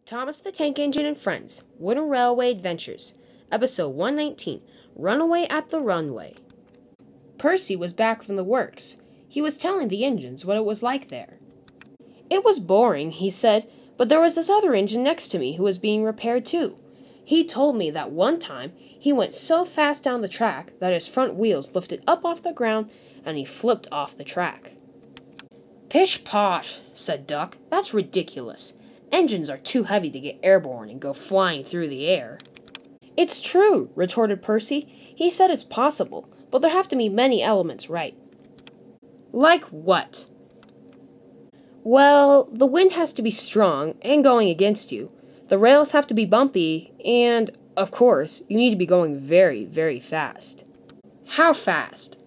Thomas the Tank Engine and Friends, Wooden Railway Adventures, Episode 119, Runaway at the Runway. Percy was back from the works. He was telling the engines what it was like there. It was boring, he said, but there was this other engine next to me who was being repaired too. He told me that one time he went so fast down the track that his front wheels lifted up off the ground and he flipped off the track. Pish-posh, said Duck. That's ridiculous. Engines are too heavy to get airborne and go flying through the air. It's true, retorted Percy. He said it's possible, but there have to be many elements right. Like what? Well, the wind has to be strong and going against you. The rails have to be bumpy, and, of course, you need to be going very, very fast. How fast?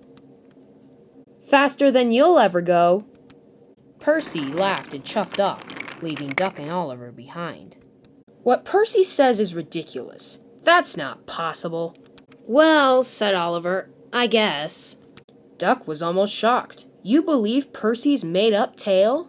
Faster than you'll ever go. Percy laughed and chuffed off, leaving Duck and Oliver behind. What Percy says is ridiculous. That's not possible. Well, said Oliver, I guess. Duck was almost shocked. You believe Percy's made-up tale?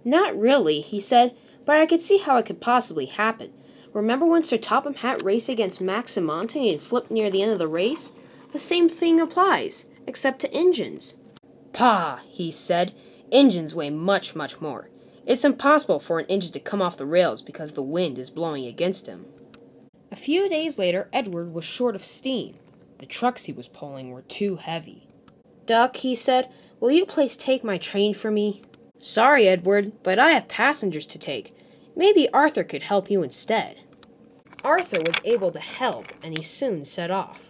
Not really, he said, but I could see how it could possibly happen. Remember when Sir Topham Hatt raced against Max and Monty and flipped near the end of the race? The same thing applies, except to engines. Pah, he said. Engines weigh much, much more. It's impossible for an engine to come off the rails because the wind is blowing against him. A few days later, Edward was short of steam. The trucks he was pulling were too heavy. Duck, he said, will you please take my train for me? Sorry, Edward, but I have passengers to take. Maybe Arthur could help you instead. Arthur was able to help, and he soon set off.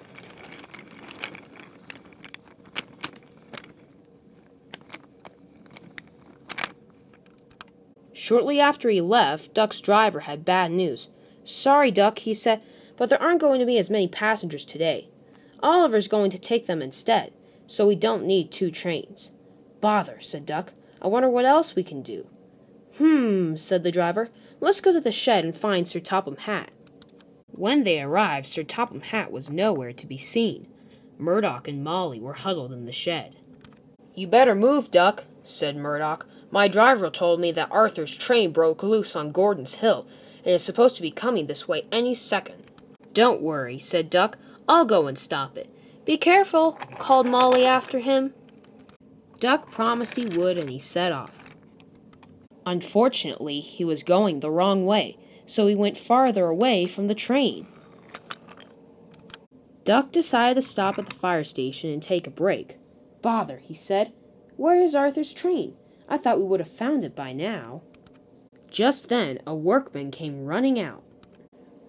Shortly after he left, Duck's driver had bad news. Sorry, Duck, he said, but there aren't going to be as many passengers today. Oliver's going to take them instead, so we don't need two trains. Bother, said Duck. I wonder what else we can do. Said the driver. Let's go to the shed and find Sir Topham Hatt. When they arrived, Sir Topham Hatt was nowhere to be seen. Murdoch and Molly were huddled in the shed. You better move, Duck, said Murdoch. My driver told me that Arthur's train broke loose on Gordon's Hill and is supposed to be coming this way any second. Don't worry, said Duck. I'll go and stop it. Be careful, called Molly after him. Duck promised he would, and he set off. Unfortunately, he was going the wrong way, so he went farther away from the train. Duck decided to stop at the fire station and take a break. Bother, he said. Where is Arthur's train? I thought we would have found it by now. Just then, a workman came running out.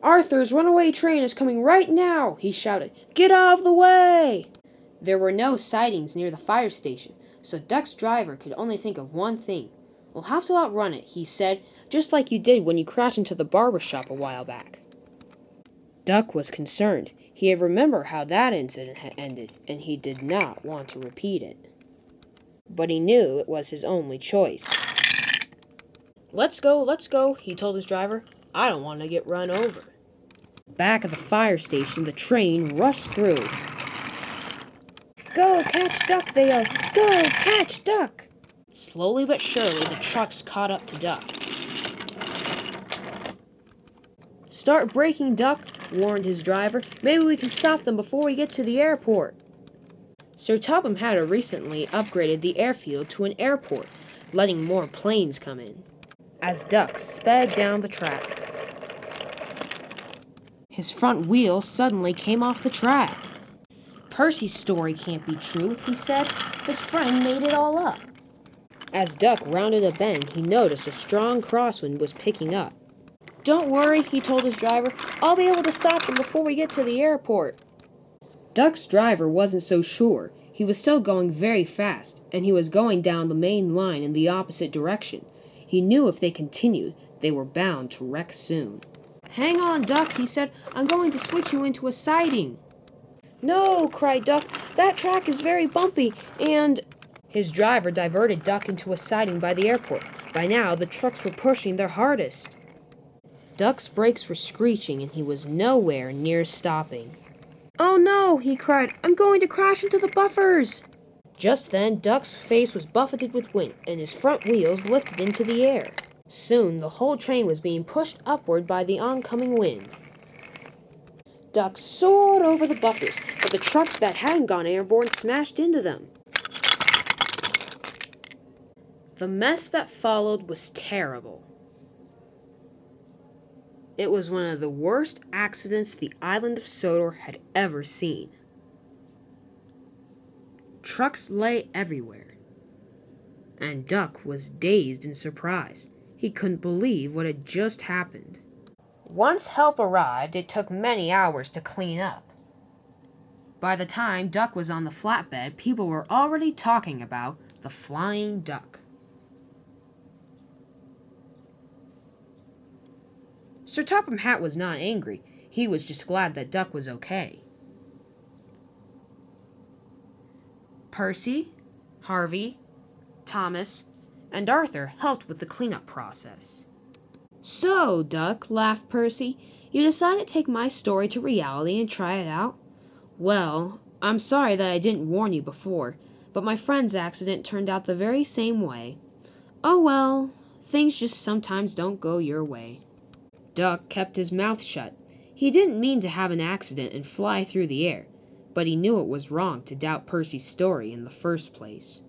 Arthur's runaway train is coming right now, he shouted. Get out of the way! There were no sidings near the fire station, so Duck's driver could only think of one thing. We'll have to outrun it, he said, just like you did when you crashed into the barber shop a while back. Duck was concerned. He had remembered how that incident had ended, and he did not want to repeat it. But he knew it was his only choice. Let's go, he told his driver. I don't want to get run over. Back at the fire station, the train rushed through. Go, catch Duck, they yelled. Go, catch Duck! Slowly but surely, the trucks caught up to Duck. Start braking, Duck, warned his driver. Maybe we can stop them before we get to the airport. Sir Topham Hatt recently upgraded the airfield to an airport, letting more planes come in. As Duck sped down the track, his front wheel suddenly came off the track. Percy's story can't be true, he said. His friend made it all up. As Duck rounded a bend, he noticed a strong crosswind was picking up. Don't worry, he told his driver. I'll be able to stop them before we get to the airport. Duck's driver wasn't so sure. He was still going very fast, and he was going down the main line in the opposite direction. He knew if they continued, they were bound to wreck soon. Hang on, Duck, he said. I'm going to switch you into a siding. No, cried Duck. That track is very bumpy, and... His driver diverted Duck into a siding by the airport. By now, the trucks were pushing their hardest. Duck's brakes were screeching, and he was nowhere near stopping. Oh no, he cried. I'm going to crash into the buffers. Just then, Duck's face was buffeted with wind, and his front wheels lifted into the air. Soon, the whole train was being pushed upward by the oncoming wind. Duck soared over the buffers, but the trucks that hadn't gone airborne smashed into them. The mess that followed was terrible. It was one of the worst accidents the island of Sodor had ever seen. Trucks lay everywhere, and Duck was dazed in surprise. He couldn't believe what had just happened. Once help arrived, it took many hours to clean up. By the time Duck was on the flatbed, people were already talking about the flying duck. Sir Topham Hatt was not angry. He was just glad that Duck was okay. Percy, Harvey, Thomas, and Arthur helped with the cleanup process. "So, Duck," laughed Percy, "you decided to take my story to reality and try it out? Well, I'm sorry that I didn't warn you before, but my friend's accident turned out the very same way. Oh well, things just sometimes don't go your way." Duck kept his mouth shut. He didn't mean to have an accident and fly through the air, but he knew it was wrong to doubt Percy's story in the first place.